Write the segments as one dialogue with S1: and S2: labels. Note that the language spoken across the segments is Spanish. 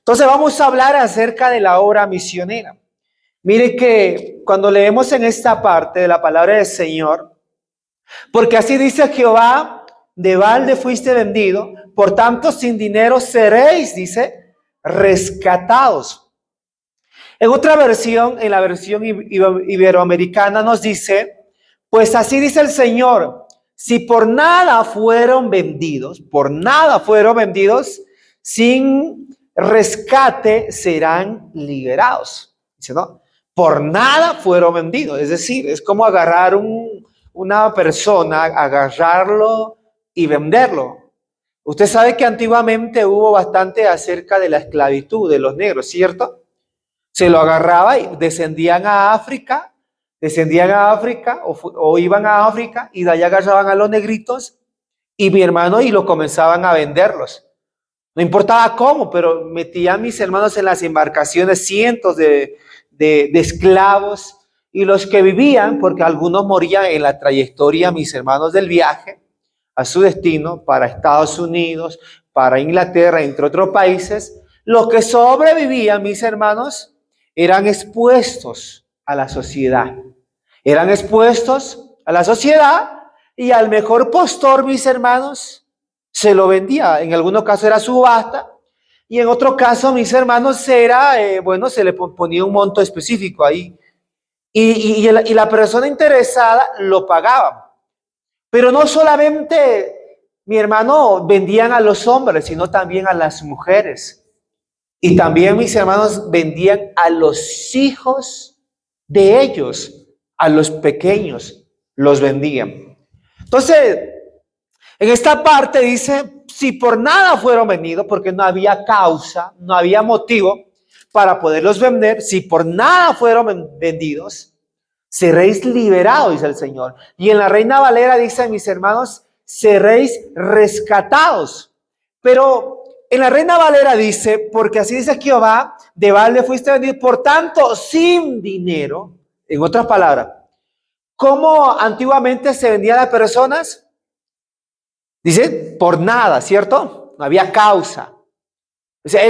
S1: Entonces vamos a hablar acerca de la obra misionera. Mire que cuando leemos en esta parte de la palabra del Señor, porque así dice Jehová, de balde fuiste vendido, por tanto sin dinero seréis, dice, rescatados. En otra versión, en la versión iberoamericana nos dice, pues así dice el Señor, si por nada fueron vendidos, sin rescate serán liberados. Dice, ¿no? Por nada fueron vendidos. Es decir, es como agarrar una persona, agarrarlo y venderlo. Usted sabe que antiguamente hubo bastante acerca de la esclavitud de los negros, ¿cierto? Se lo agarraba y descendían a África o iban a África y de allá agarraban a los negritos y mi hermano y lo comenzaban a venderlos. No importaba cómo, pero metían mis hermanos en las embarcaciones cientos de esclavos y los que vivían, porque algunos morían en la trayectoria, mis hermanos, del viaje a su destino para Estados Unidos, para Inglaterra, entre otros países, los que sobrevivían, mis hermanos, eran expuestos a la sociedad. Eran expuestos a la sociedad y al mejor postor, mis hermanos, se lo vendía. En algunos casos era subasta y en otro caso, mis hermanos, se le ponía un monto específico ahí. Y la persona interesada lo pagaba. Pero no solamente, mi hermano, vendían a los hombres, sino también a las mujeres. Y también, mis hermanos, vendían a los hijos de ellos, a los pequeños, los vendían. Entonces, en esta parte dice, si por nada fueron vendidos, porque no había causa, no había motivo para poderlos vender, si por nada fueron vendidos, seréis liberados, dice el Señor. Y en la Reina Valera dice, mis hermanos, seréis rescatados. Pero en la Reina Valera dice, porque así dice Jehová, de balde fuiste vendido, por tanto, sin dinero. En otras palabras, ¿cómo antiguamente se vendían las personas? Dice, por nada, ¿cierto? No había causa. O sea,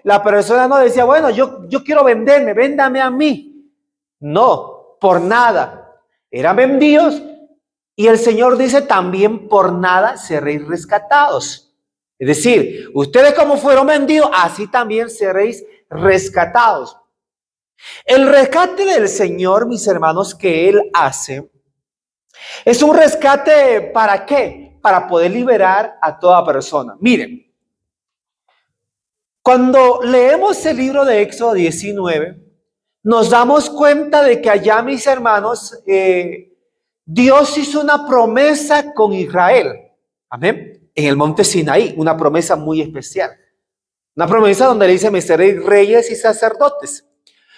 S1: la persona no decía, bueno, yo quiero venderme, véndame a mí. No, por nada. Eran vendidos y el Señor dice, también por nada seréis rescatados. Es decir, ustedes como fueron vendidos, así también seréis rescatados. El rescate del Señor, mis hermanos, que Él hace, es un rescate ¿para qué? Para poder liberar a toda persona. Miren, cuando leemos el libro de Éxodo 19, nos damos cuenta de que allá, mis hermanos, Dios hizo una promesa con Israel. Amén. En el monte Sinaí, una promesa muy especial. Una promesa donde le dice, me seréis reyes y sacerdotes.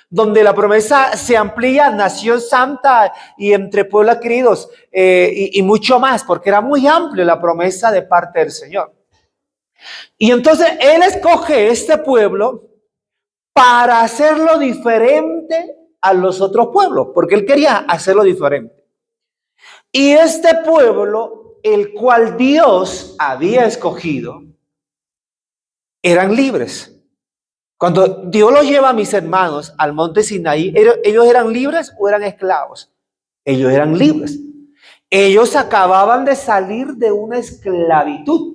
S1: Donde la promesa se amplía, nación santa y entre pueblos queridos y mucho más, porque era muy amplia la promesa de parte del Señor. Y entonces Él escoge este pueblo para hacerlo diferente a los otros pueblos, porque Él quería hacerlo diferente. Y este pueblo, el cual Dios había escogido, eran libres. Cuando Dios los lleva a mis hermanos al monte Sinaí, ¿ellos eran libres o eran esclavos? Ellos eran libres. Ellos acababan de salir de una esclavitud.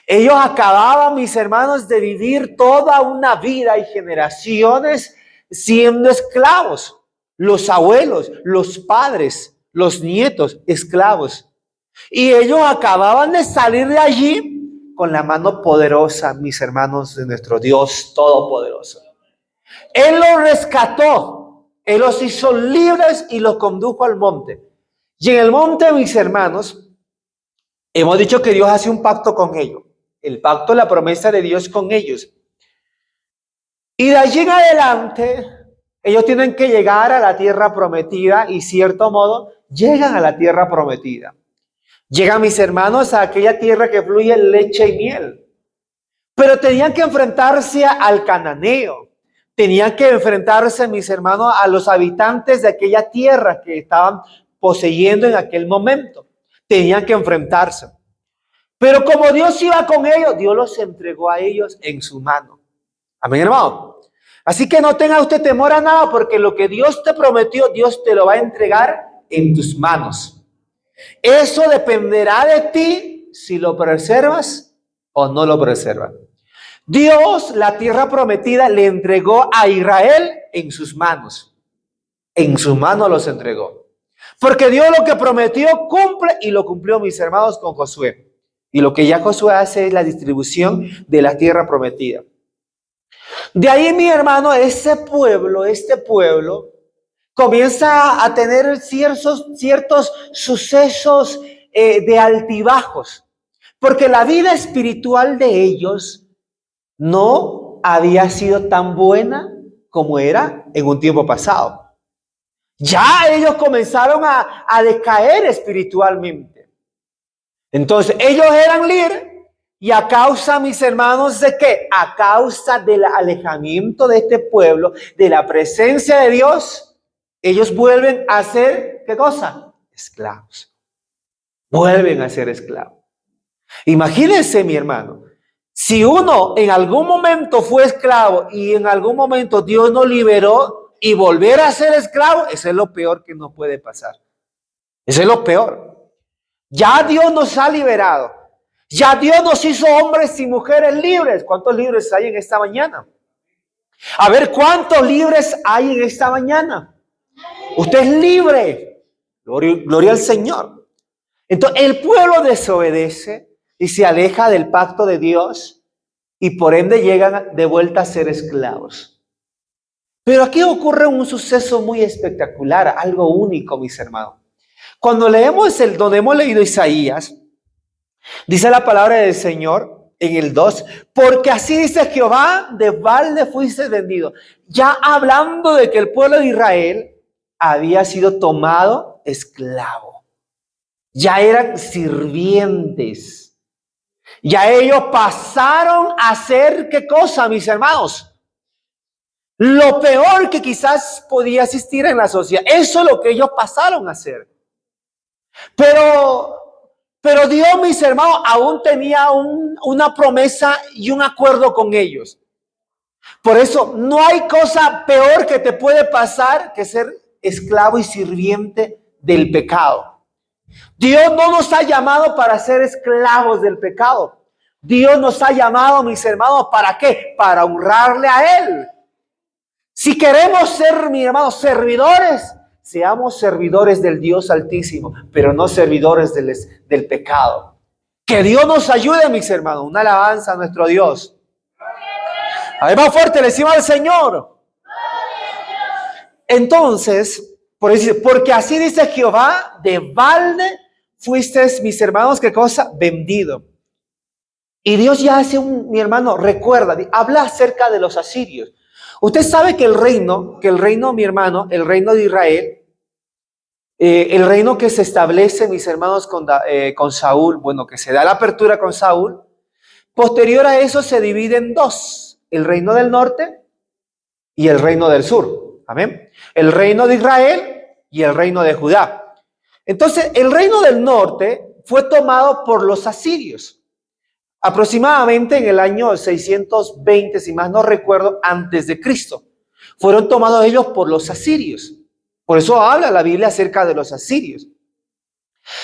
S1: Ellos acababan, mis hermanos, de vivir toda una vida y generaciones siendo esclavos. Los abuelos, los padres, los nietos, esclavos. Y ellos acababan de salir de allí con la mano poderosa, mis hermanos, de nuestro Dios Todopoderoso. Él los rescató, Él los hizo libres y los condujo al monte. Y en el monte, mis hermanos, hemos dicho que Dios hace un pacto con ellos. El pacto, la promesa de Dios con ellos. Y de allí en adelante, ellos tienen que llegar a la tierra prometida y, cierto modo, llegan a la tierra prometida. Llegan, mis hermanos, a aquella tierra que fluye leche y miel. Pero tenían que enfrentarse al cananeo. Tenían que enfrentarse, mis hermanos, a los habitantes de aquella tierra que estaban poseyendo en aquel momento. Tenían que enfrentarse. Pero como Dios iba con ellos, Dios los entregó a ellos en su mano. Amén, hermano. Así que no tenga usted temor a nada, porque lo que Dios te prometió, Dios te lo va a entregar en tus manos. Eso dependerá de ti si lo preservas o no lo preservas. Dios, la tierra prometida, le entregó a Israel en sus manos. En sus manos los entregó. Porque Dios lo que prometió cumple, y lo cumplió, mis hermanos, con Josué. Y lo que ya Josué hace es la distribución de la tierra prometida. De ahí, mi hermano, este pueblo comienza a tener ciertos sucesos de altibajos. Porque la vida espiritual de ellos no había sido tan buena como era en un tiempo pasado. Ya ellos comenzaron a decaer espiritualmente. Entonces, ellos eran líderes, y a causa, mis hermanos, ¿de qué? A causa del alejamiento de este pueblo, de la presencia de Dios, ellos vuelven a ser, ¿qué cosa? Esclavos. Vuelven a ser esclavos. Imagínense, mi hermano, si uno en algún momento fue esclavo y en algún momento Dios nos liberó, y volver a ser esclavo, eso es lo peor que nos puede pasar. Eso es lo peor. Ya Dios nos ha liberado. Ya Dios nos hizo hombres y mujeres libres. ¿Cuántos libres hay en esta mañana? A ver, ¿cuántos libres hay en esta mañana? Usted es libre. Gloria al Señor. Entonces, el pueblo desobedece y se aleja del pacto de Dios, y por ende llegan de vuelta a ser esclavos. Pero aquí ocurre un suceso muy espectacular, algo único, mis hermanos. Cuando leemos donde hemos leído Isaías, dice la palabra del Señor en el 2, porque así dice Jehová, de balde fuiste vendido. Ya hablando de que el pueblo de Israel había sido tomado esclavo. Ya eran sirvientes. Ya ellos pasaron a ser, ¿qué cosa, mis hermanos? Lo peor que quizás podía existir en la sociedad. Eso es lo que ellos pasaron a hacer. Pero Dios, mis hermanos, aún tenía una promesa y un acuerdo con ellos. Por eso no hay cosa peor que te puede pasar que ser esclavo y sirviente del pecado. Dios no nos ha llamado para ser esclavos del pecado. Dios nos ha llamado, mis hermanos, ¿para qué? Para honrarle a Él. Si queremos ser, mis hermanos, servidores, seamos servidores del Dios Altísimo, pero no servidores del pecado. Que Dios nos ayude, mis hermanos. Una alabanza a nuestro Dios. A ver, más fuerte, le decimos al Señor. Entonces, porque así dice Jehová, de balde fuisteis, mis hermanos, ¿qué cosa? Vendido. Y Dios ya hace mi hermano, recuerda, habla acerca de los asirios. Usted sabe que el reino, mi hermano, el reino de Israel, el reino que se establece, mis hermanos, con Saúl, bueno, que se da la apertura con Saúl, posterior a eso se divide en dos, el reino del norte y el reino del sur. Amén. El reino de Israel y el reino de Judá. Entonces, el reino del norte fue tomado por los asirios. Aproximadamente en el año 620, si más no recuerdo, antes de Cristo, fueron tomados ellos por los asirios. Por eso habla la Biblia acerca de los asirios.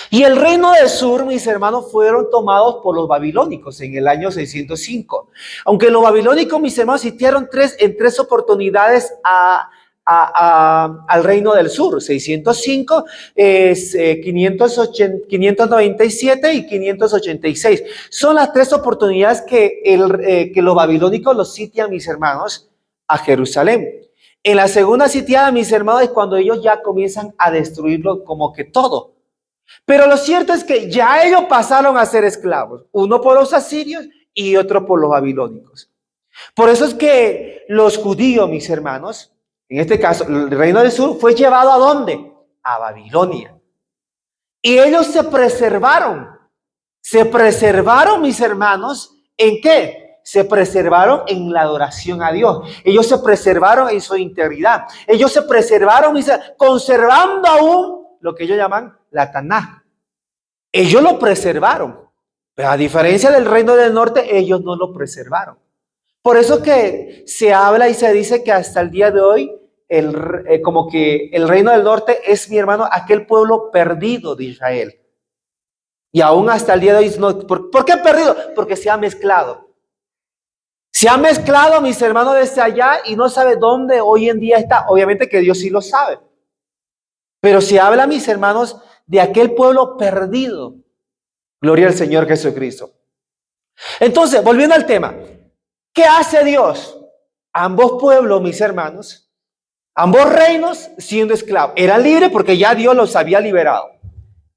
S1: Y el reino del sur, mis hermanos, fueron tomados por los babilónicos en el año 605. Aunque los babilónicos, mis hermanos, sitiaron en tres oportunidades al reino del sur: 605, 597 y 586. Son las tres oportunidades que los babilónicos los sitian, mis hermanos, a Jerusalén. En la segunda sitiada, mis hermanos, es cuando ellos ya comienzan a destruirlo como que todo. Pero lo cierto es que ya ellos pasaron a ser esclavos, uno por los asirios y otro por los babilónicos. Por eso es que los judíos, mis hermanos, en este caso, el reino del sur fue llevado ¿a dónde? A Babilonia. Y ellos se preservaron. Se preservaron, mis hermanos, ¿en qué? Se preservaron en la adoración a Dios. Ellos se preservaron en su integridad. Ellos se preservaron, conservando aún lo que ellos llaman la Taná. Ellos lo preservaron. Pero a diferencia del reino del norte, ellos no lo preservaron. Por eso que se habla y se dice que hasta el día de hoy, como que el reino del norte es, mi hermano, aquel pueblo perdido de Israel. Y aún hasta el día de hoy, no, ¿por qué perdido? Porque se ha mezclado. Se ha mezclado, mis hermanos, desde allá y no sabe dónde hoy en día está. Obviamente que Dios sí lo sabe. Pero se habla, mis hermanos, de aquel pueblo perdido. Gloria al Señor Jesucristo. Entonces, volviendo al tema, ¿qué hace Dios? Ambos pueblos, mis hermanos, ambos reinos siendo esclavos. Eran libres porque ya Dios los había liberado.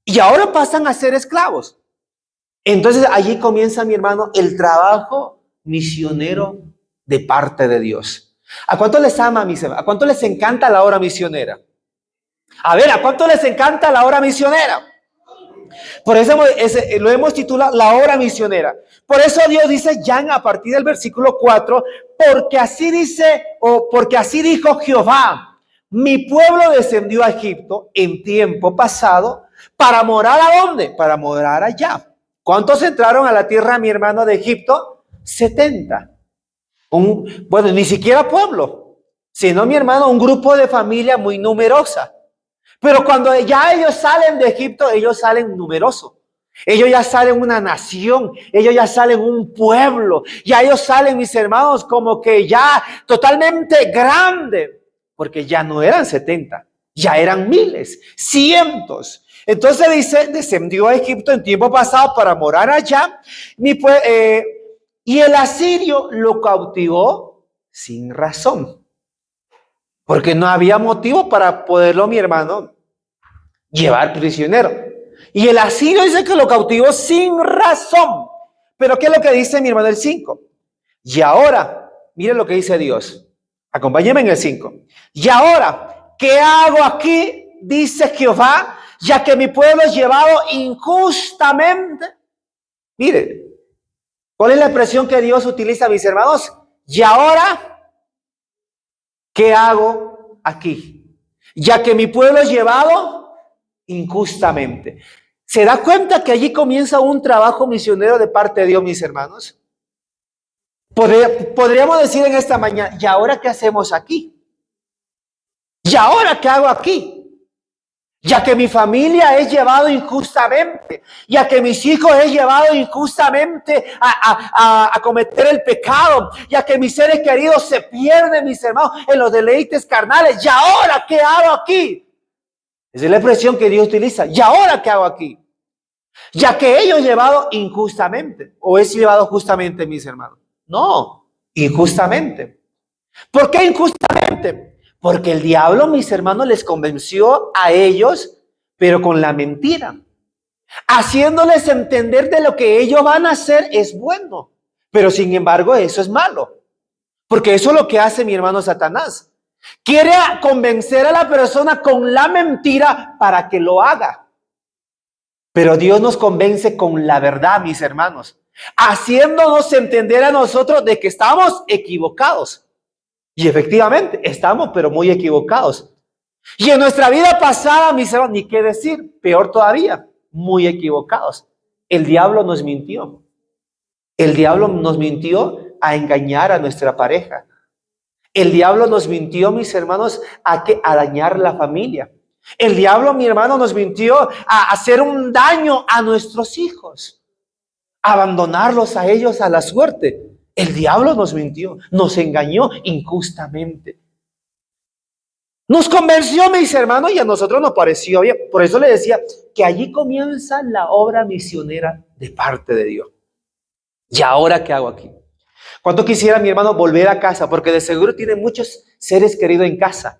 S1: Y ahora pasan a ser esclavos. Entonces allí comienza, mi hermano, el trabajo misionero de parte de Dios. ¿A cuánto les ama, mis hermanos? ¿A cuánto les encanta la obra misionera? A ver, ¿a cuánto les encanta la obra misionera? Por eso lo hemos titulado la obra misionera. Por eso Dios dice ya a partir del versículo 4, porque así dice, o porque así dijo Jehová, mi pueblo descendió a Egipto en tiempo pasado para morar ¿a dónde? Para morar allá. ¿Cuántos entraron a la tierra, mi hermano, de Egipto? 70. Bueno, ni siquiera pueblo, sino, mi hermano, un grupo de familia muy numerosa. Pero cuando ya ellos salen de Egipto, ellos salen numerosos. Ellos ya salen una nación, ellos ya salen un pueblo, ya ellos salen, mis hermanos, como que ya totalmente grande, porque ya no eran 70, ya eran miles, cientos. Entonces dice, descendió a Egipto en tiempo pasado para morar allá, y el asirio lo cautivó sin razón. Porque no había motivo para poderlo, mi hermano, llevar prisionero. Y el asirio dice que lo cautivó sin razón. Pero ¿qué es lo que dice, mi hermano, el 5? Y ahora, miren lo que dice Dios. Acompáñenme en el 5. Y ahora, ¿qué hago aquí? Dice Jehová, ya que mi pueblo es llevado injustamente. Mire, ¿cuál es la expresión que Dios utiliza, mis hermanos? Y ahora, ¿qué hago aquí? Ya que mi pueblo es llevado injustamente. ¿Se da cuenta que allí comienza un trabajo misionero de parte de Dios, mis hermanos? Podríamos decir en esta mañana, ¿y ahora qué hacemos aquí? ¿Y ahora qué hago aquí? Ya que mi familia es llevado injustamente, ya que mis hijos es llevado injustamente a cometer el pecado, ya que mis seres queridos se pierden, mis hermanos, en los deleites carnales. ¿Y ahora qué hago aquí? Esa es la expresión que Dios utiliza. ¿Y ahora qué hago aquí? Ya que ellos llevado injustamente, o es llevado justamente, mis hermanos. No, injustamente. ¿Por qué injustamente? Porque el diablo, mis hermanos, les convenció a ellos, pero con la mentira, haciéndoles entender de lo que ellos van a hacer es bueno, pero sin embargo eso es malo, porque eso es lo que hace, mi hermano, Satanás. Quiere convencer a la persona con la mentira para que lo haga, pero Dios nos convence con la verdad, mis hermanos, haciéndonos entender a nosotros de que estamos equivocados. Y efectivamente, estamos pero muy equivocados. Y en nuestra vida pasada, mis hermanos, ni qué decir, peor todavía, muy equivocados. El diablo nos mintió. El diablo nos mintió a engañar a nuestra pareja. El diablo nos mintió, mis hermanos, a dañar la familia. El diablo, mi hermano, nos mintió a hacer un daño a nuestros hijos, a abandonarlos a ellos a la suerte. El diablo nos mintió, nos engañó injustamente. Nos convenció, mis hermanos, y a nosotros nos pareció bien. Por eso le decía que allí comienza la obra misionera de parte de Dios. ¿Y ahora qué hago aquí? ¿Cuánto quisiera, mi hermano, volver a casa? Porque de seguro tiene muchos seres queridos en casa.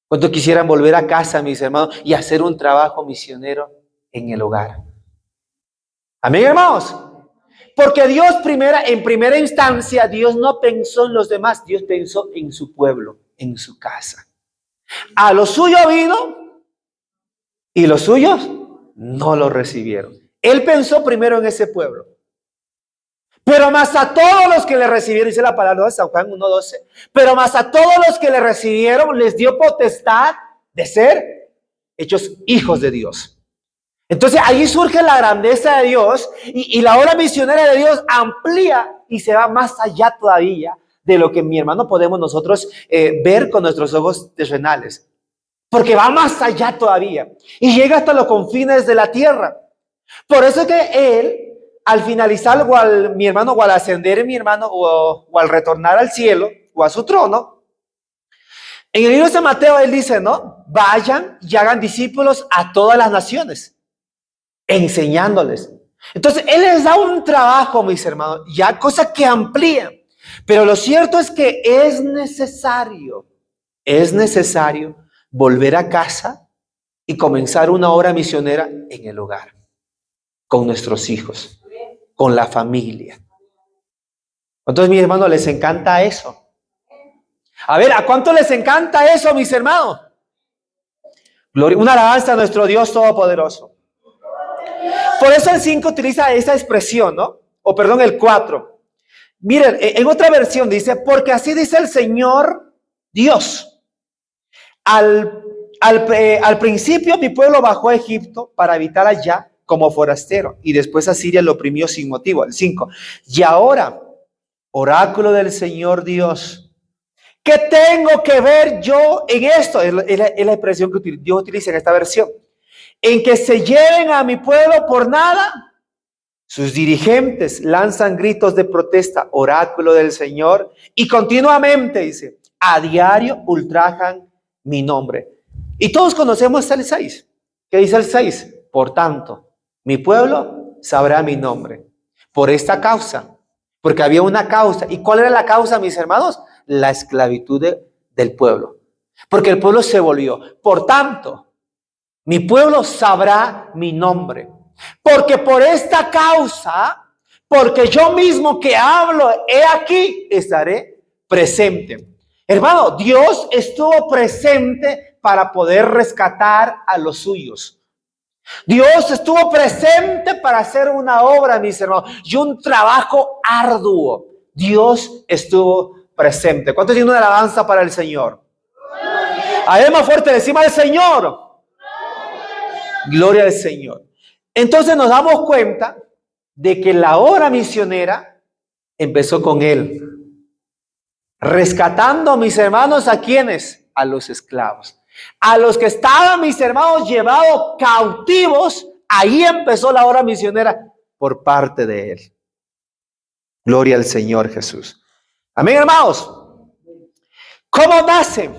S1: ¿Cuánto quisieran volver a casa, mis hermanos, y hacer un trabajo misionero en el hogar? Amén, hermanos. Porque Dios en primera instancia, Dios no pensó en los demás, Dios pensó en su pueblo, en su casa. A lo suyo vino y los suyos no lo recibieron. Él pensó primero en ese pueblo. Pero más a todos los que le recibieron, dice la palabra de San Juan 1:12, pero más a todos los que le recibieron les dio potestad de ser hechos hijos de Dios. Entonces ahí surge la grandeza de Dios y la obra misionera de Dios amplía y se va más allá todavía de lo que, mi hermano, podemos nosotros ver con nuestros ojos terrenales. Porque va más allá todavía y llega hasta los confines de la tierra. Por eso es que él, al finalizar, mi hermano, o al ascender, mi hermano, o al retornar al cielo, o a su trono, en el libro de Mateo él dice, ¿no? Vayan y hagan discípulos a todas las naciones, enseñándoles. Entonces, él les da un trabajo, mis hermanos, ya cosas que amplían. Pero lo cierto es que es necesario volver a casa y comenzar una obra misionera en el hogar, con nuestros hijos, con la familia. Entonces, mis hermanos, ¿les encanta eso? A ver, ¿a cuánto les encanta eso, mis hermanos? Gloria, una alabanza a nuestro Dios Todopoderoso. Por eso el 5 utiliza esa expresión, ¿no? O perdón, el 4. Miren, en otra versión dice, porque así dice el Señor Dios. Al principio mi pueblo bajó a Egipto para habitar allá como forastero y después Asiria lo oprimió sin motivo. El 5. Y ahora, oráculo del Señor Dios, ¿qué tengo que ver yo en esto? Es la expresión que Dios utiliza en esta versión. En que se lleven a mi pueblo por nada. Sus dirigentes lanzan gritos de protesta, oráculo del Señor, y continuamente dice, a diario ultrajan mi nombre. Y todos conocemos el 6. ¿Qué dice el 6? Por tanto, mi pueblo sabrá mi nombre. Por esta causa, porque había una causa. ¿Y cuál era la causa, mis hermanos? La esclavitud del pueblo. Porque el pueblo se volvió. Por tanto, mi pueblo sabrá mi nombre. Porque por esta causa, porque yo mismo que hablo, he aquí, estaré presente. Hermano, Dios estuvo presente para poder rescatar a los suyos. Dios estuvo presente para hacer una obra, mis hermanos, y un trabajo arduo. Dios estuvo presente. ¿Cuántos tienen una alabanza para el Señor? Además fuerte, decimos al Señor. Gloria al Señor. Entonces nos damos cuenta de que la obra misionera empezó con él. Rescatando, mis hermanos, ¿a quiénes? A los esclavos. A los que estaban, mis hermanos, llevados cautivos, ahí empezó la obra misionera por parte de él. Gloria al Señor Jesús. Amén, hermanos. ¿Cómo nace?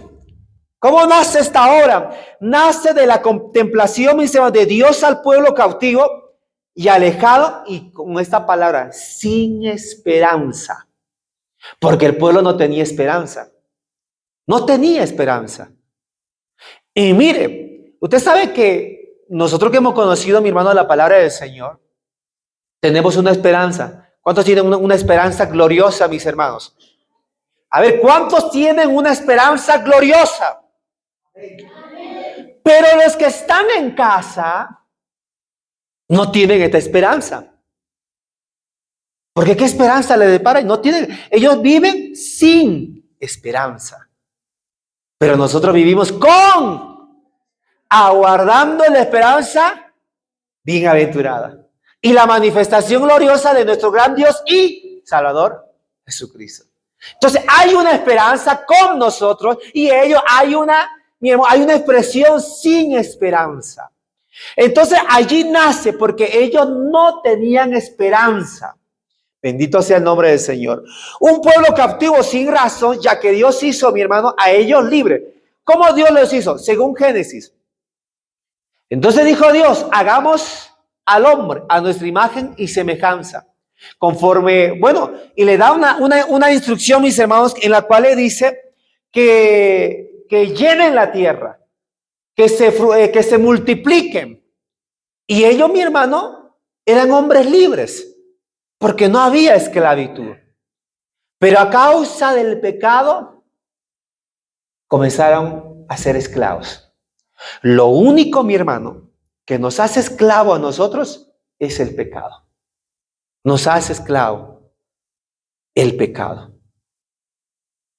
S1: ¿Cómo nace esta obra? Nace de la contemplación, mis hermanos, de Dios al pueblo cautivo y alejado, y con esta palabra, sin esperanza. Porque el pueblo no tenía esperanza. No tenía esperanza. Y mire, usted sabe que nosotros que hemos conocido, mi hermano, la palabra del Señor, tenemos una esperanza. ¿Cuántos tienen una esperanza gloriosa, mis hermanos? A ver, ¿cuántos tienen una esperanza gloriosa? Pero los que están en casa no tienen esta esperanza. Porque ¿qué esperanza le depara? No tienen, ellos viven sin esperanza. Pero nosotros vivimos aguardando la esperanza bienaventurada y la manifestación gloriosa de nuestro gran Dios y Salvador Jesucristo. Entonces hay una esperanza con nosotros y ellos hay una expresión sin esperanza. Entonces allí nace porque ellos no tenían esperanza. Bendito sea el nombre del Señor. Un pueblo cautivo sin razón, ya que Dios hizo, mi hermano, a ellos libres. ¿Cómo Dios los hizo? Según Génesis. Entonces dijo Dios, hagamos al hombre a nuestra imagen y semejanza. Conforme, bueno, y le da una instrucción, mis hermanos, en la cual le dice que llenen la tierra, que se multipliquen. Y ellos, mi hermano, eran hombres libres, porque no había esclavitud. Pero a causa del pecado, comenzaron a ser esclavos. Lo único, mi hermano, que nos hace esclavo a nosotros es el pecado. Nos hace esclavo el pecado.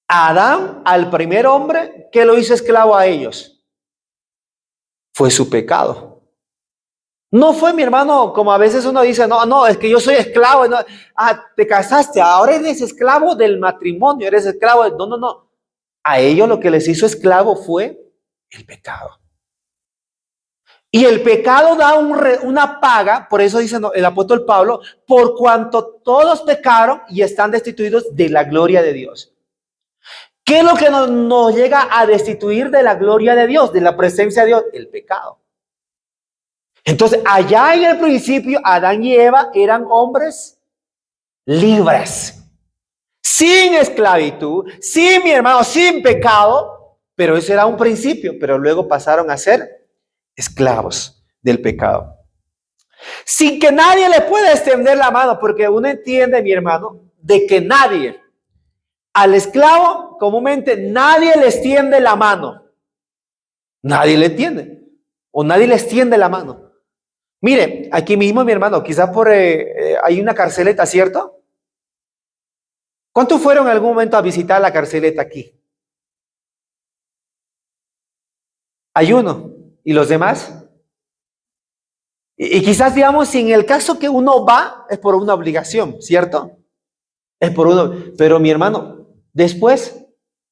S1: Adán, al primer hombre, ¿qué lo hizo esclavo a ellos? Fue su pecado. No fue, mi hermano, como a veces uno dice, no, no, es que yo soy esclavo. No, te casaste, ahora eres esclavo del matrimonio, eres esclavo de... No, no, no. A ellos lo que les hizo esclavo fue el pecado. Y el pecado da una paga, por eso dice el apóstol Pablo, por cuanto todos pecaron y están destituidos de la gloria de Dios. ¿Qué es lo que nos llega a destituir de la gloria de Dios, de la presencia de Dios? El pecado. Entonces, allá en el principio, Adán y Eva eran hombres libres, sin esclavitud, sin, mi hermano, sin pecado, pero eso era un principio, pero luego pasaron a ser esclavos del pecado. Sin que nadie le pueda extender la mano, porque uno entiende, mi hermano, de que nadie, al esclavo, comúnmente nadie le extiende la mano. Nadie le entiende, o nadie le extiende la mano. Mire, aquí mismo, mi hermano, quizás hay una carceleta, ¿cierto? ¿Cuántos fueron en algún momento a visitar la carceleta aquí? Hay uno. ¿Y los demás? Y quizás, digamos, si en el caso que uno va, es por una obligación, ¿cierto? Es por uno. Pero mi hermano, después,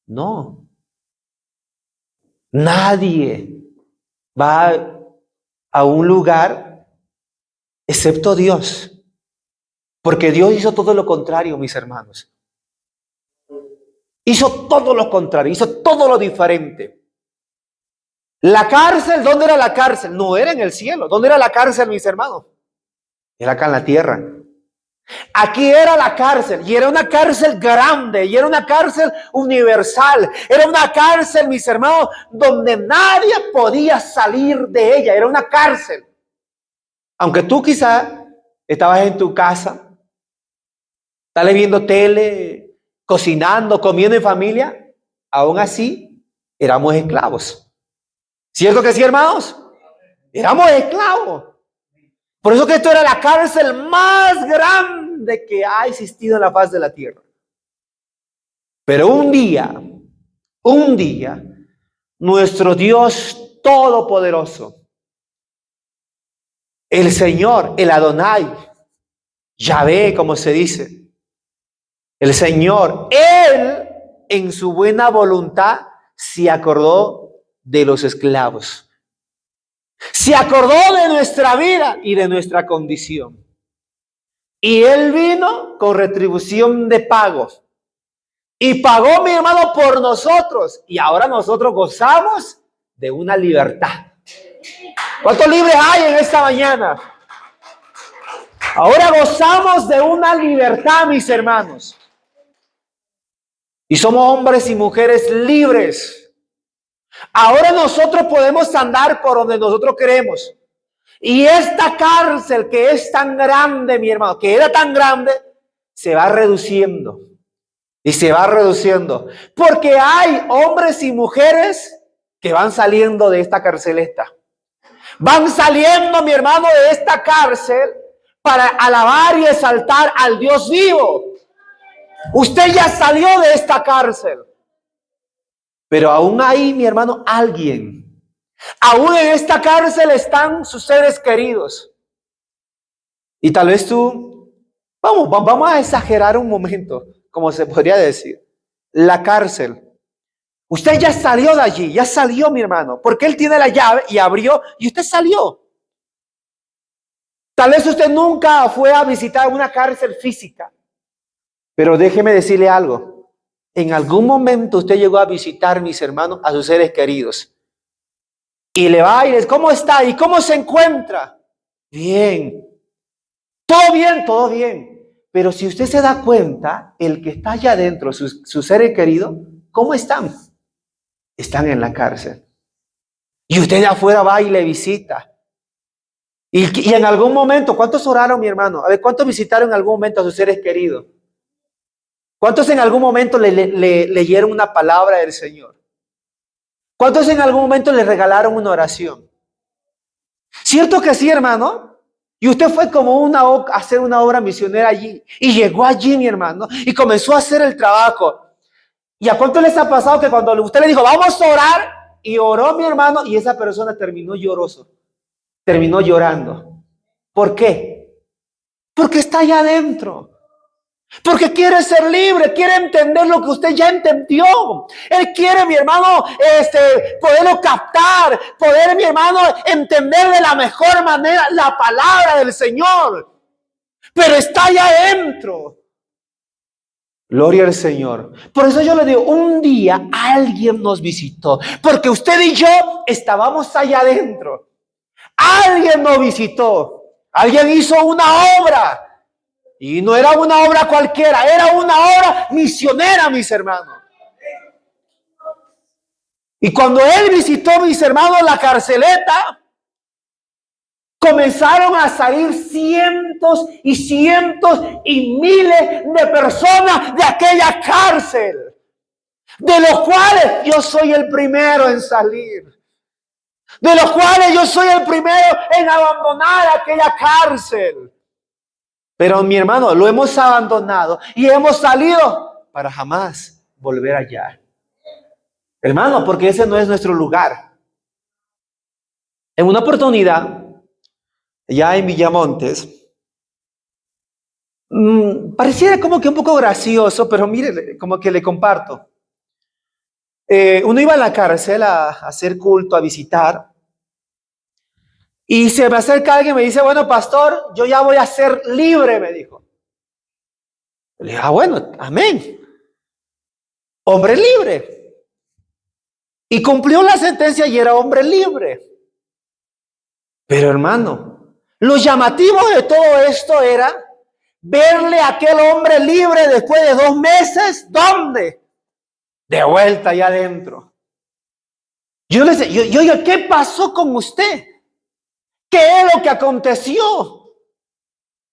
S1: no. Nadie va a un lugar excepto Dios. Porque Dios hizo todo lo contrario, mis hermanos. Hizo todo lo contrario, hizo todo lo diferente. La cárcel, ¿dónde era la cárcel? No era en el cielo. ¿Dónde era la cárcel, mis hermanos? Era acá en la tierra. Aquí era la cárcel, y era una cárcel grande, y era una cárcel universal. Era una cárcel, mis hermanos, donde nadie podía salir de ella. Era una cárcel. Aunque tú quizás estabas en tu casa, estás viendo tele, cocinando, comiendo en familia, aún así éramos esclavos. ¿Cierto que sí, hermanos? Éramos esclavos. Por eso que esto era la cárcel más grande que ha existido en la faz de la tierra. Pero un día, nuestro Dios Todopoderoso, el Señor, el Adonai, Yahvé, como se dice, el Señor, Él, en su buena voluntad, se acordó de los esclavos. Se acordó de nuestra vida y de nuestra condición. Y Él vino con retribución de pagos. Y pagó, mi hermano, por nosotros. Y ahora nosotros gozamos de una libertad. ¿Cuántos libres hay en esta mañana? Ahora gozamos de una libertad, mis hermanos. Y somos hombres y mujeres libres. Ahora nosotros podemos andar por donde nosotros queremos. Y esta cárcel que es tan grande, mi hermano, que era tan grande, se va reduciendo. Y se va reduciendo. Porque hay hombres y mujeres que van saliendo de esta carceleta. Van saliendo, mi hermano, de esta cárcel para alabar y exaltar al Dios vivo. Usted ya salió de esta cárcel. Pero aún ahí, mi hermano, alguien. Aún en esta cárcel están sus seres queridos. Y tal vez tú, vamos a exagerar un momento, como se podría decir. La cárcel. Usted ya salió de allí, ya salió, mi hermano, porque él tiene la llave y abrió y usted salió. Tal vez usted nunca fue a visitar una cárcel física, pero déjeme decirle algo. En algún momento usted llegó a visitar, mis hermanos, a sus seres queridos. Y le va y les, ¿cómo está? ¿Y cómo se encuentra? Bien. Todo bien, todo bien. Pero si usted se da cuenta, el que está allá adentro, sus seres queridos, ¿cómo están? Están en la cárcel. Y usted de afuera va y le visita. Y en algún momento, ¿cuántos oraron, mi hermano? A ver, ¿cuántos visitaron en algún momento a sus seres queridos? ¿Cuántos en algún momento le leyeron una palabra del Señor? ¿Cuántos en algún momento le regalaron una oración? ¿Cierto que sí, hermano? Y usted fue como a hacer una obra misionera allí. Y llegó allí, mi hermano, y comenzó a hacer el trabajo. ¿Y a cuánto les ha pasado que cuando usted le dijo, vamos a orar, y oró, mi hermano, y esa persona terminó lloroso? terminó llorando. ¿Por qué? Porque está allá adentro. Porque quiere ser libre, quiere entender lo que usted ya entendió. Él quiere, mi hermano, poderlo captar, poder, mi hermano, entender de la mejor manera la palabra del Señor. Pero está allá adentro. Gloria al Señor. Por eso yo le digo, un día alguien nos visitó, porque usted y yo estábamos allá adentro. Alguien nos visitó, alguien hizo una obra. Y no era una obra cualquiera, era una obra misionera, mis hermanos. Y cuando él visitó, mis hermanos, la carceleta, comenzaron a salir cientos y cientos y miles de personas de aquella cárcel, de los cuales yo soy el primero en salir, de los cuales yo soy el primero en abandonar aquella cárcel. Pero mi hermano, lo hemos abandonado y hemos salido para jamás volver allá. Hermano, porque ese no es nuestro lugar. En una oportunidad, ya en Villamontes, pareciera como que un poco gracioso, pero mire, como que le comparto. Uno iba a la cárcel a hacer culto, a visitar. Y se me acerca alguien y me dice, bueno, pastor, yo ya voy a ser libre, me dijo. Le dije, bueno, amén. Hombre libre. Y cumplió la sentencia y era hombre libre. Pero hermano, lo llamativo de todo esto era verle a aquel hombre libre después de 2 meses, ¿dónde? De vuelta allá adentro. Yo le decía, yo, ¿qué pasó con usted? ¿Qué es lo que aconteció?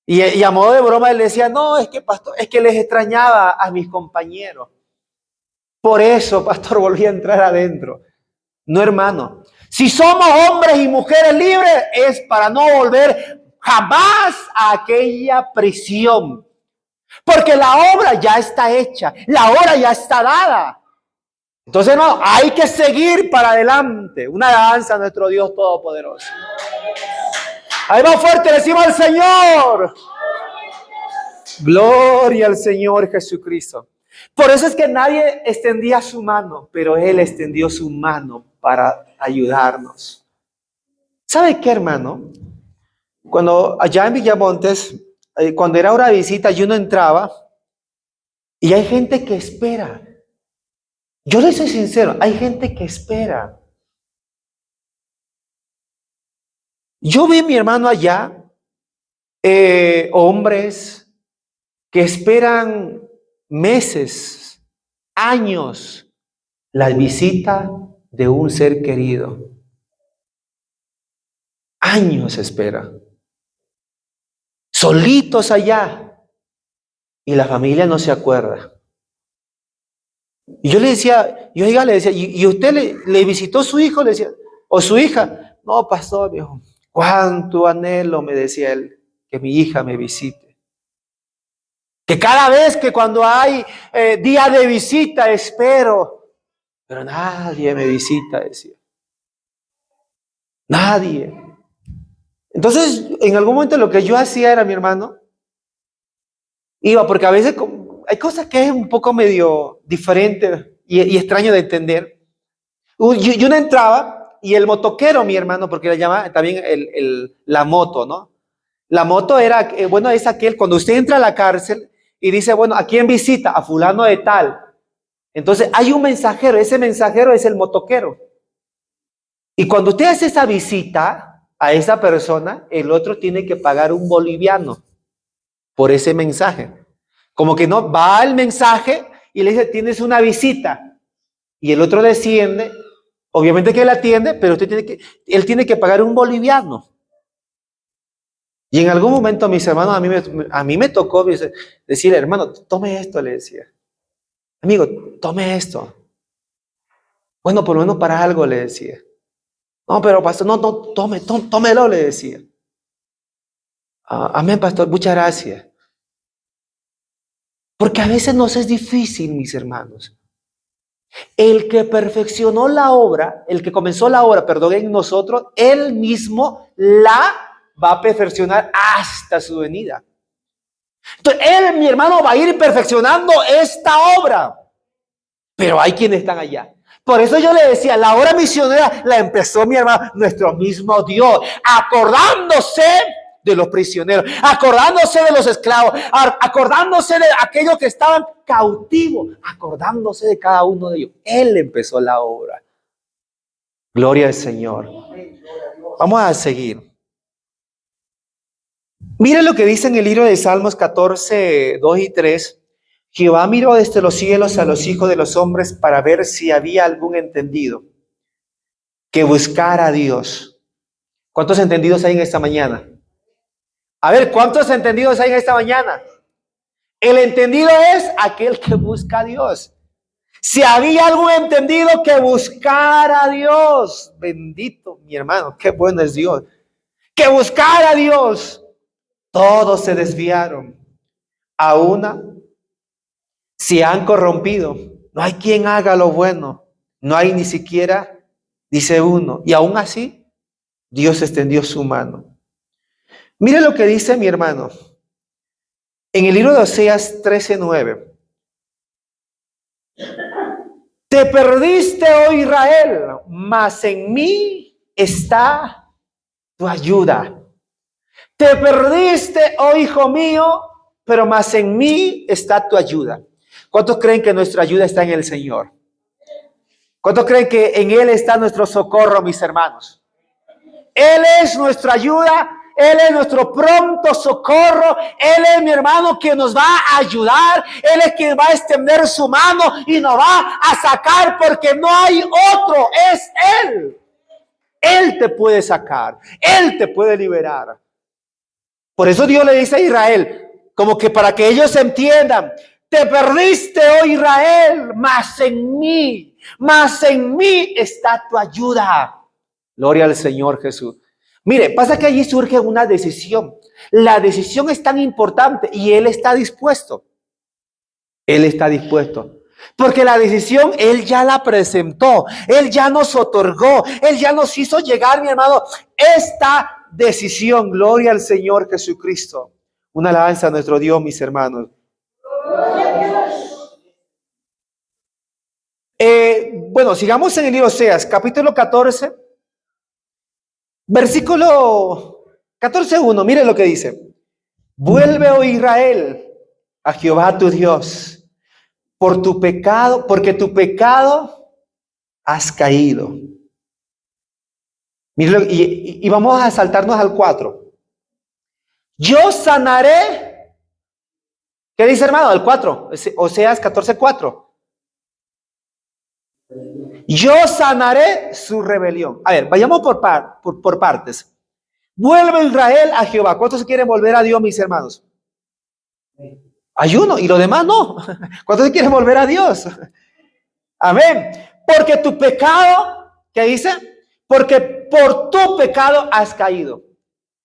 S1: Y a modo de broma él decía, no, es que pastor, es que les extrañaba a mis compañeros. Por eso, pastor, volví a entrar adentro. No, hermano. Si somos hombres y mujeres libres, es para no volver jamás a aquella prisión. Porque la obra ya está hecha, la obra ya está dada. Entonces, no, hay que seguir para adelante. Una danza a nuestro Dios Todopoderoso. Ahí va fuerte, decimos al Señor. Gloria al Señor Jesucristo. Por eso es que nadie extendía su mano, pero Él extendió su mano para ayudarnos. ¿Sabe qué, hermano? Cuando allá en Villamontes, cuando era hora de visita, yo no entraba y hay gente que espera. Yo les soy sincero, hay gente que espera. Yo vi a mi hermano allá, hombres que esperan meses, años, la visita de un ser querido. Años espera. Solitos allá. Y la familia no se acuerda. Y yo le decía, le decía, ¿y usted le visitó su hijo? Le decía, o su hija. No, pastor, viejo. Cuánto anhelo, me decía él, que mi hija me visite. Que cada vez que cuando hay día de visita espero, pero nadie me visita, decía. Nadie. Entonces, en algún momento lo que yo hacía era, mi hermano, iba, porque a veces hay cosas que es un poco medio diferente y extraño de entender. Yo no entraba y el motoquero, mi hermano, porque le llama también la moto, ¿no? La moto era, bueno, es aquel, cuando usted entra a la cárcel y dice, bueno, ¿a quién visita? A fulano de tal. Entonces hay un mensajero, ese mensajero es el motoquero. Y cuando usted hace esa visita a esa persona, el otro tiene que pagar un boliviano por ese mensaje. Como que no, va al mensaje y le dice, tienes una visita. Y el otro desciende, obviamente que él atiende, pero él tiene que pagar un boliviano. Y en algún momento, mis hermanos, a mí me tocó decirle, hermano, tome esto, le decía. Amigo, tome esto. Bueno, por lo menos para algo, le decía. No, pero pastor, no, tómelo, le decía. Amén, pastor, muchas gracias. Porque a veces nos es difícil, mis hermanos. El que perfeccionó la obra, el que comenzó la obra, perdón, en nosotros, Él mismo la va a perfeccionar hasta su venida. Entonces, Él, mi hermano, va a ir perfeccionando esta obra. Pero hay quienes están allá. Por eso yo le decía, la obra misionera la empezó mi hermano, nuestro mismo Dios, acordándose de los prisioneros, acordándose de los esclavos, acordándose de aquellos que estaban cautivos, acordándose de cada uno de ellos. Él empezó la obra. Gloria al Señor. Vamos a seguir. Mire lo que dice en el libro de Salmos 14, 2 y 3. Jehová miró desde los cielos a los hijos de los hombres para ver si había algún entendido que buscara a Dios. ¿Cuántos entendidos hay en esta mañana? A ver, ¿cuántos entendidos hay en esta mañana? El entendido es aquel que busca a Dios. Si había algún entendido que buscara a Dios, bendito mi hermano, qué bueno es Dios. Que buscara a Dios. Todos se desviaron. A una se han corrompido. No hay quien haga lo bueno. No hay ni siquiera, dice uno. Y aún así, Dios extendió su mano. Mire lo que dice mi hermano. En el libro de Oseas 13:9. Te perdiste, oh Israel, mas en mí está tu ayuda. Te perdiste, oh hijo mío, pero mas en mí está tu ayuda. ¿Cuántos creen que nuestra ayuda está en el Señor? ¿Cuántos creen que en Él está nuestro socorro, mis hermanos? Él es nuestra ayuda, Él es nuestro pronto socorro, Él es mi hermano que nos va a ayudar, Él es quien va a extender su mano y nos va a sacar porque no hay otro, es Él. Él te puede sacar, Él te puede liberar. Por eso Dios le dice a Israel, como que para que ellos entiendan, te perdiste, oh Israel, mas en mí está tu ayuda. Gloria al Señor Jesús. Mire, pasa que allí surge una decisión. La decisión es tan importante y Él está dispuesto. Él está dispuesto. Porque la decisión Él ya la presentó. Él ya nos otorgó. Él ya nos hizo llegar, mi hermano, esta decisión. Gloria al Señor Jesucristo. Una alabanza a nuestro Dios, mis hermanos. Bueno, sigamos en el libro de Oseas, capítulo 14, versículo 14:1. Mire lo que dice. Vuelve, oh Israel, a Jehová tu Dios, por tu pecado, porque tu pecado has caído. Mire, y vamos a saltarnos al 4. Yo sanaré. ¿Qué dice, hermano? El 4, Oseas 14:4. Yo sanaré su rebelión. A ver, vayamos por partes. Vuelve Israel a Jehová. ¿Cuántos quieren volver a Dios, mis hermanos? Hay uno y los demás no. ¿Cuántos quieren volver a Dios? Amén. Porque tu pecado, ¿qué dice? Porque por tu pecado has caído.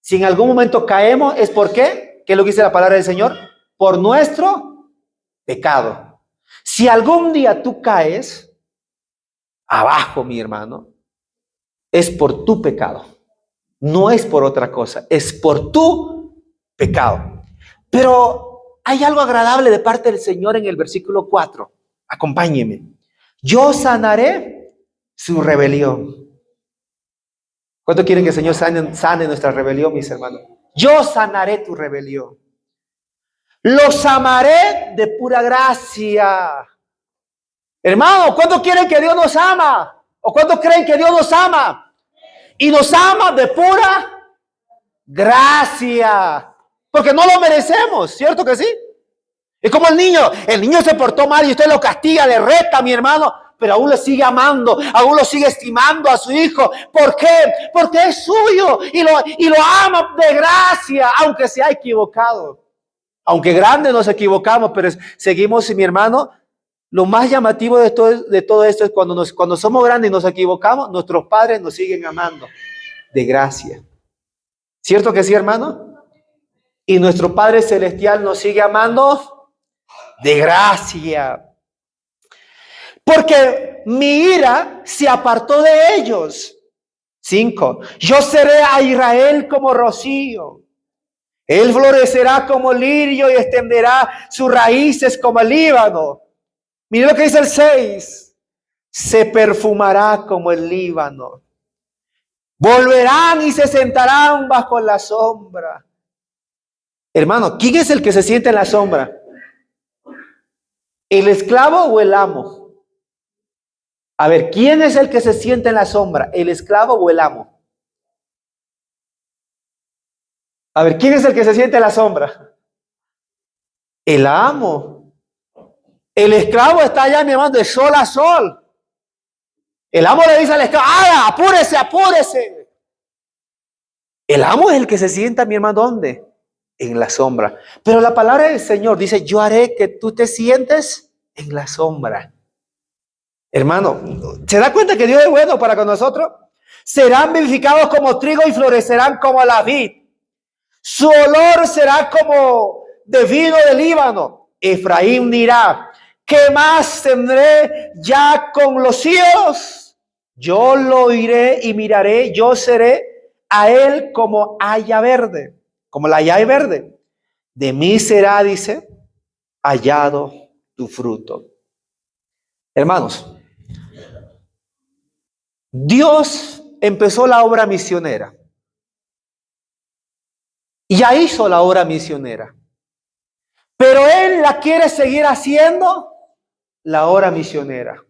S1: Si en algún momento caemos, ¿es por qué? ¿Qué es lo que dice la palabra del Señor? Por nuestro pecado. Si algún día tú caes abajo, mi hermano, es por tu pecado. No es por otra cosa, es por tu pecado. Pero hay algo agradable de parte del Señor en el versículo 4. Acompáñeme. Yo sanaré su rebelión. ¿Cuánto quieren que el Señor sane nuestra rebelión, mis hermanos? Yo sanaré tu rebelión. Los amaré de pura gracia. Hermano, ¿cuánto quieren que Dios nos ama? ¿O cuánto creen que Dios nos ama? Y nos ama de pura gracia. Porque no lo merecemos, ¿cierto que sí? Es como el niño se portó mal y usted lo castiga, le reta, mi hermano, pero aún le sigue amando, aún lo sigue estimando a su hijo. ¿Por qué? Porque es suyo y lo ama de gracia, aunque se ha equivocado. Aunque grande nos equivocamos, pero seguimos, mi hermano. Lo más llamativo de todo esto es cuando somos grandes y nos equivocamos, nuestros padres nos siguen amando de gracia. ¿Cierto que sí, hermano? Y nuestro Padre Celestial nos sigue amando de gracia. porque mi ira se apartó de ellos. 5. Yo seré a Israel como rocío. Él florecerá como lirio y extenderá sus raíces como el Líbano. Mire lo que dice el 6. Se perfumará como el Líbano. Volverán y se sentarán bajo la sombra. Hermano, ¿quién es el que se siente en la sombra? ¿El esclavo o el amo? A ver, ¿quién es el que se siente en la sombra? ¿El esclavo o el amo? A ver, ¿quién es el que se siente en la sombra? El amo. El esclavo está allá, mi hermano, de sol a sol. El amo le dice al esclavo, ¡ah, apúrese, apúrese! El amo es el que se sienta, mi hermano, ¿dónde? En la sombra. Pero la palabra del Señor dice, yo haré que tú te sientes en la sombra. Hermano, ¿se da cuenta que Dios es bueno para con nosotros? Serán vivificados como trigo y florecerán como la vid. Su olor será como de vino del Líbano. Efraín dirá, ¿qué más tendré ya con los cielos? Yo lo oiré y miraré, yo seré a él como haya verde, como la haya verde. De mí será, dice, hallado tu fruto. Hermanos, Dios empezó la obra misionera. Ya hizo la obra misionera. Pero Él la quiere seguir haciendo, la obra misionera.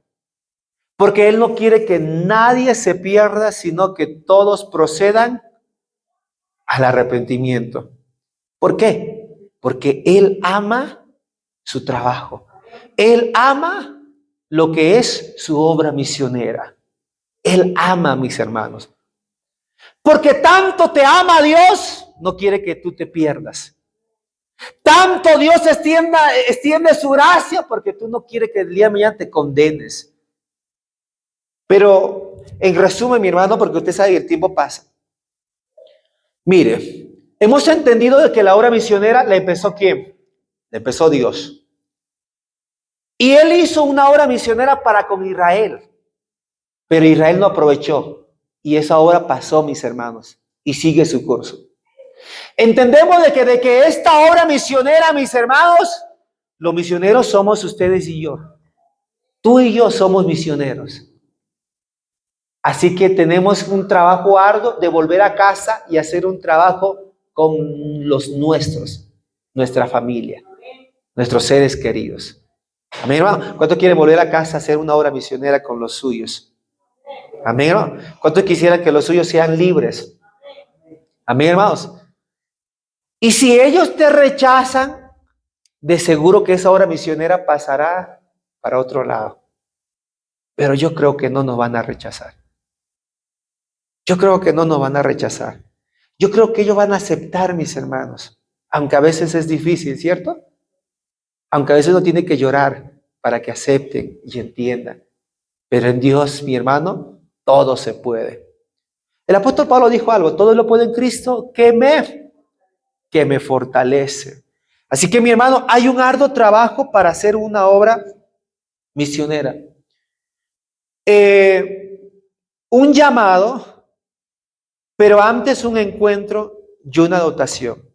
S1: Porque Él no quiere que nadie se pierda, sino que todos procedan al arrepentimiento. ¿Por qué? Porque Él ama su trabajo. Él ama lo que es su obra misionera. Él ama a mis hermanos. Porque tanto te ama Dios, no quiere que tú te pierdas. Tanto Dios extiende su gracia porque tú no quieres que el día de mañana te condenes. Pero en resumen, mi hermano, porque usted sabe que el tiempo pasa. Mire, hemos entendido de que la obra misionera la empezó ¿quién? La empezó Dios. Y Él hizo una obra misionera para con Israel. Pero Israel no aprovechó. Y esa obra pasó, mis hermanos, y sigue su curso. Entendemos de que esta obra misionera, mis hermanos, los misioneros somos ustedes y yo. Tú y yo somos misioneros. Así que tenemos un trabajo arduo de volver a casa y hacer un trabajo con los nuestros, nuestra familia, nuestros seres queridos. Amén, hermano. ¿Cuántos quieren volver a casa a hacer una obra misionera con los suyos? Amén, hermano. ¿Cuántos quisieran que los suyos sean libres? Amén, hermanos. Y si ellos te rechazan, de seguro que esa obra misionera pasará para otro lado. Pero yo creo que no nos van a rechazar. Yo creo que no nos van a rechazar. Yo creo que ellos van a aceptar, mis hermanos. Aunque a veces es difícil, ¿cierto? Aunque a veces uno tiene que llorar para que acepten y entiendan. Pero en Dios, mi hermano, todo se puede. El apóstol Pablo dijo algo, todo lo puedo en Cristo que me fortalece. Así que, mi hermano, hay un arduo trabajo para hacer una obra misionera. Un llamado, pero antes un encuentro y una dotación.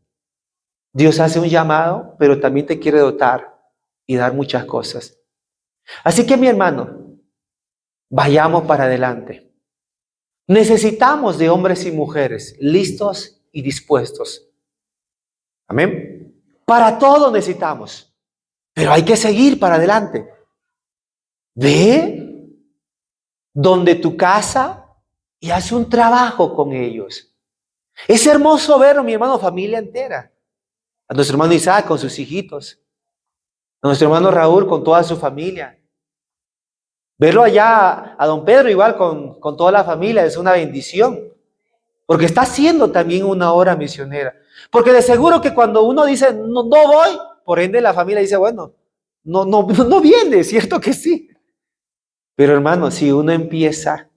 S1: Dios hace un llamado, pero también te quiere dotar y dar muchas cosas. Así que, mi hermano, vayamos para adelante. Necesitamos de hombres y mujeres listos y dispuestos. Amén. Para todo necesitamos, pero hay que seguir para adelante. Ve donde tu casa y haz un trabajo con ellos. Es hermoso ver, mi hermano, familia entera. A nuestro hermano Isaac con sus hijitos. A nuestro hermano Raúl con toda su familia. Verlo allá a don Pedro igual con toda la familia es una bendición. Porque está haciendo también una obra misionera. Porque de seguro que cuando uno dice, no voy, por ende la familia dice, bueno, no viene, ¿cierto que sí? Pero hermano, si uno empieza,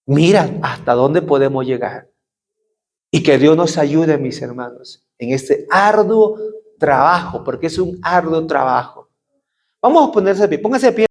S1: mira hasta dónde podemos llegar. Y que Dios nos ayude, mis hermanos, en este arduo trabajo, porque es un arduo trabajo. Vamos a ponerse de pie, póngase de pie.